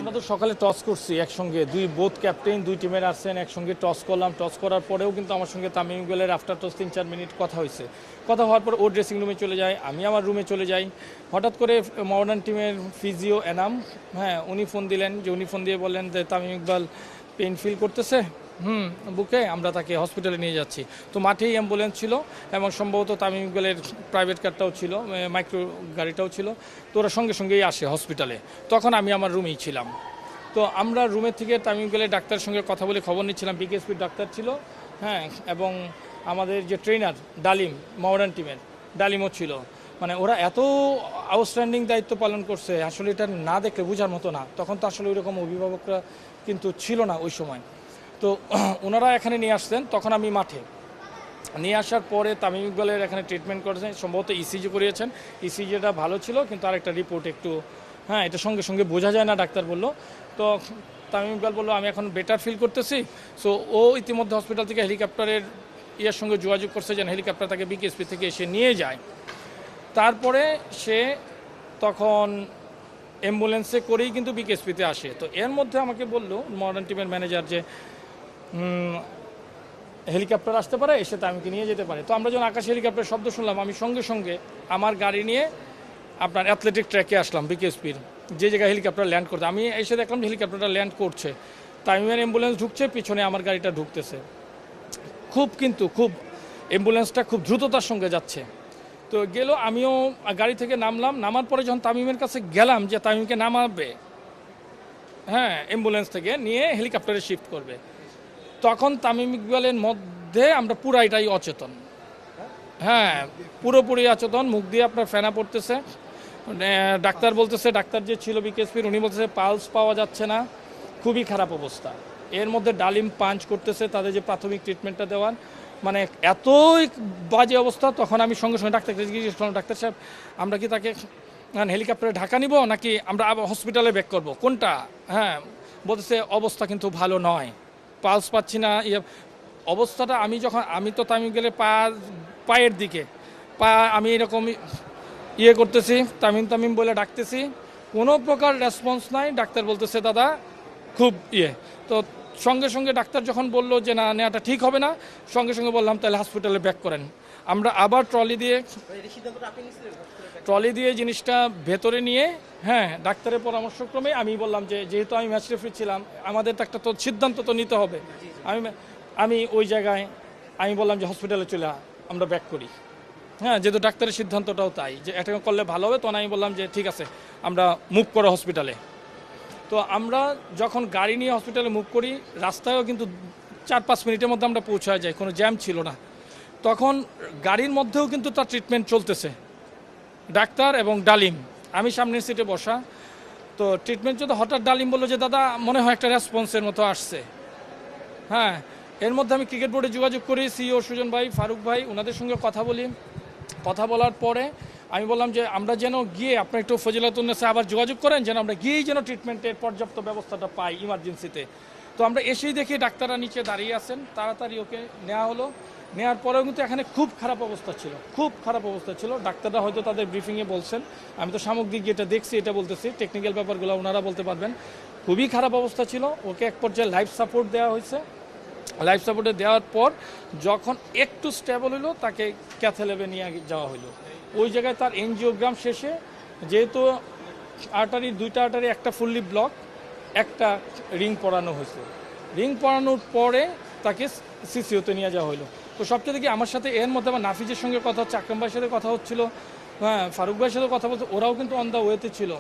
আমরা তো সকালে টস করছি একসঙ্গে, বোথ ক্যাপ্টেন দুই টিমের আসছেন, একসঙ্গে টস করলাম। টস করার পরেও কিন্তু আমার সঙ্গে তামিম ইকবালের আফটার টস 3-4 মিনিট কথা হয়েছে। কথা হওয়ার পর ও ড্রেসিং রুমে চলে যায়, আমি আমার রুমে চলে যাই। হঠাৎ করে মডার্ন টিমের ফিজিও এনাম, উনি ফোন দিলেন, উনি ফোন দিয়ে বললেন যে তামিম ইকবাল পেইন ফিল করতেছে বুকে, আমরা তাকে হসপিটালে নিয়ে যাচ্ছি। তো মাঠেই অ্যাম্বুলেন্স ছিল এবং সম্ভবত তামিম ইকবালের প্রাইভেট কারটাও ছিল, মাইক্রো গাড়িটাও ছিল। তো ওরা সঙ্গে সঙ্গেই আসে হসপিটালে। তখন আমি আমার রুমেই ছিলাম। তো আমরা রুমের থেকে তামিম ইকবালের ডাক্তারের সঙ্গে কথা বলে খবর নিচ্ছিলাম। বিকেএসপির ডাক্তার ছিল, এবং আমাদের যে ট্রেনার ডালিম, মডার্ন টিমের ডালিমও ছিল। মানে ওরা এত আউটস্ট্যান্ডিং দায়িত্ব পালন করছে, আসলে এটা না দেখলে বোঝার মতো না। তখন তো আসলে ওইরকম অভিভাবকরা কিন্তু ছিল না ওই সময়। তো ওনারা এখানে নিয়ে আসছেন, তখন আমি মাঠে। নিয়ে আসার পরে তামিম ইকবালের এখানে ট্রিটমেন্ট করেছেন, সম্ভবত ইসিজি করিয়েছেন। ইসিজিটা ভালো ছিল, কিন্তু আরেকটা রিপোর্ট একটু এটা সঙ্গে সঙ্গে বোঝা যায় না, ডাক্তার বললো। তো তামিম ইকবাল বললো আমি এখন বেটার ফিল করতেছি। সো ও ইতিমধ্যে হসপিটাল থেকে হেলিকপ্টারের সঙ্গে যোগাযোগ করছে যেন হেলিকপ্টার তাকে বিকেএসপি থেকে এসে নিয়ে যায়। তারপরে সে তখন অ্যাম্বুলেন্সে করেই কিন্তু বিকেএসপিতে আসে। তো এর মধ্যে আমাকে বলল মডার্ন টিমের ম্যানেজার যে হেলিকপ্টার আসতে পারে, এসে তামিমকে নিয়ে যেতে পারে। তো আমরা যখন আকাশে হেলিকপ্টারের শব্দ শুনলাম, আমি সঙ্গে সঙ্গে আমার গাড়ি নিয়ে আপনার অ্যাথলেটিক ট্র্যাকে আসলাম বিকেএসপির, যে জায়গায় হেলিকপ্টার ল্যান্ড করতে। আমি এসে দেখলাম হেলিকপ্টারটা ল্যান্ড করছে, তামিমের অ্যাম্বুলেন্স ঢুকছে, পিছনে আমার গাড়িটা ঢুকতেছে। খুব অ্যাম্বুলেন্সটা খুব দ্রুততার সঙ্গে যাচ্ছে। তো গেল, আমিও গাড়ি থেকে নামলাম। নামার পরে যখন তামিমের কাছে গেলাম যে তামিমকে নামাবে, অ্যাম্বুলেন্স থেকে নিয়ে হেলিকপ্টারে শিফট করবে, তখন তামিম ইকবালের মধ্যে আমরা পুরাইটাই অচেতন। পুরোপুরি অচেতন, মুখ দিয়ে আপনার ফেনা পড়তেছে। ডাক্তার বলতেছে, ডাক্তার যে ছিল বিকেএসপির, উনি বলতেছে পালস পাওয়া যাচ্ছে না, খুবই খারাপ অবস্থা। এর মধ্যে ডালিম পাঞ্চ করতেছে, তাদের যে প্রাথমিক ট্রিটমেন্টটা দেওয়ার, মানে এতই বাজে অবস্থা। তখন আমি সঙ্গে সঙ্গে ডাক্তারকে জিজ্ঞেস করলাম, ডাক্তার সাহেব আমরা কি তাকে হেলিকপ্টারে ঢাকা নিব নাকি আমরা আবার হসপিটালে ব্যাক করব, কোনটা? বলতেছে অবস্থা কিন্তু ভালো নয়, পালস পাচ্ছি না। অবস্থাটা আমি তো তামিম গেলে পায়ের দিকে আমি এরকম করতেছি, তামিম তামিম বলে ডাকতেছি, কোনো প্রকার রেসপন্স নাই। ডাক্তার বলতেছে দাদা খুব তো সঙ্গে সঙ্গে ডাক্তার যখন বলল যে না, নেওয়াটা ঠিক হবে না, সঙ্গে সঙ্গে বললাম তাহলে হসপিটালে ব্যাক করেন। আমরা আবার ট্রলি দিয়ে জিনিসটা ভেতরে নিয়ে ডাক্তারের পরামর্শক্রমে আমি বললাম যে যেহেতু আমি ম্যাচ রেফারি ছিলাম, আমাদের তো একটা সিদ্ধান্ত তো নিতে হবে। আমি ওই জায়গায় আমি বললাম যে হসপিটালে চলে আমরা ব্যাক করি। যেহেতু ডাক্তারের সিদ্ধান্তটাও তাই যে এটা করলে ভালো হবে, তখন আমি বললাম যে ঠিক আছে আমরা মুভ করো হসপিটালে। তো আমরা যখন গাড়ি নিয়ে হসপিটালে মুভ করি, রাস্তায়ও কিন্তু 4-5 মিনিটের মধ্যে আমরা পৌঁছায় যাই, কোনো জ্যাম ছিল না। তখন গাড়ির মধ্যেও কিন্তু তার ট্রিটমেন্ট চলতেছে, ডাক্তার এবং ডালিম, আমি সামনের সিটে বসা। তো ট্রিটমেন্ট যদি হঠাৎ ডালিম বললো যে দাদা মনে হয় একটা রেসপন্সের মতো আসছে। এর মধ্যে আমি ক্রিকেট বোর্ডে যোগাযোগ করি, সিইও সুজন ভাই, ফারুক ভাই, ওনাদের সঙ্গে কথা বলি। কথা বলার পরে আমি বললাম যে আমরা যেন গিয়ে আপনার একটু ফজিলাতুন্নেসে আবার যোগাযোগ করেন, যেন আমরা গিয়েই যেন ট্রিটমেন্টের পর্যাপ্ত ব্যবস্থাটা পাই ইমার্জেন্সিতে। তো আমরা এসেই দেখি ডাক্তাররা নিচে দাঁড়িয়ে আছেন, তাড়াতাড়ি ওকে নেওয়া হলো। নেওয়ার পরেও কিন্তু এখানে খুব খারাপ অবস্থা ছিল। ডাক্তাররা হয়তো তাদের ব্রিফিংয়ে বলছেন, আমি তো সামগ্রিক যেটা দেখছি এটা বলতেছি, টেকনিক্যাল ব্যাপারগুলো ওনারা বলতে পারবেন। খুবই খারাপ অবস্থা ছিল। ওকে এক পর্যায়ে লাইফ সাপোর্ট দেওয়া হয়েছে। লাইফ সাপোর্টে দেওয়ার পর যখন একটু স্টেবল হলো, তাকে ক্যাথল্যাবে নিয়ে যাওয়া হলো। ওই জায়গায় তার এনজিওগ্রাম শেষে, যেহেতু দুইটা আর্টারি একটা ফুললি ব্লক, একটা রিং পরানো হয়েছে। রিং পরানোর পরে তাকে সিসিওতে নিয়ে যাওয়া হলো। তো সবচেয়ে দেখি আমার সাথে এর মধ্যে আমার নাফিজের সঙ্গে কথা হচ্ছে, আকরাম ভাইয়ের সাথে কথা হচ্ছিল, ফারুক ভাইয়ের সাথে কথা বলছে, ওরাও কিন্তু অন দ্য ওয়েতে ছিল।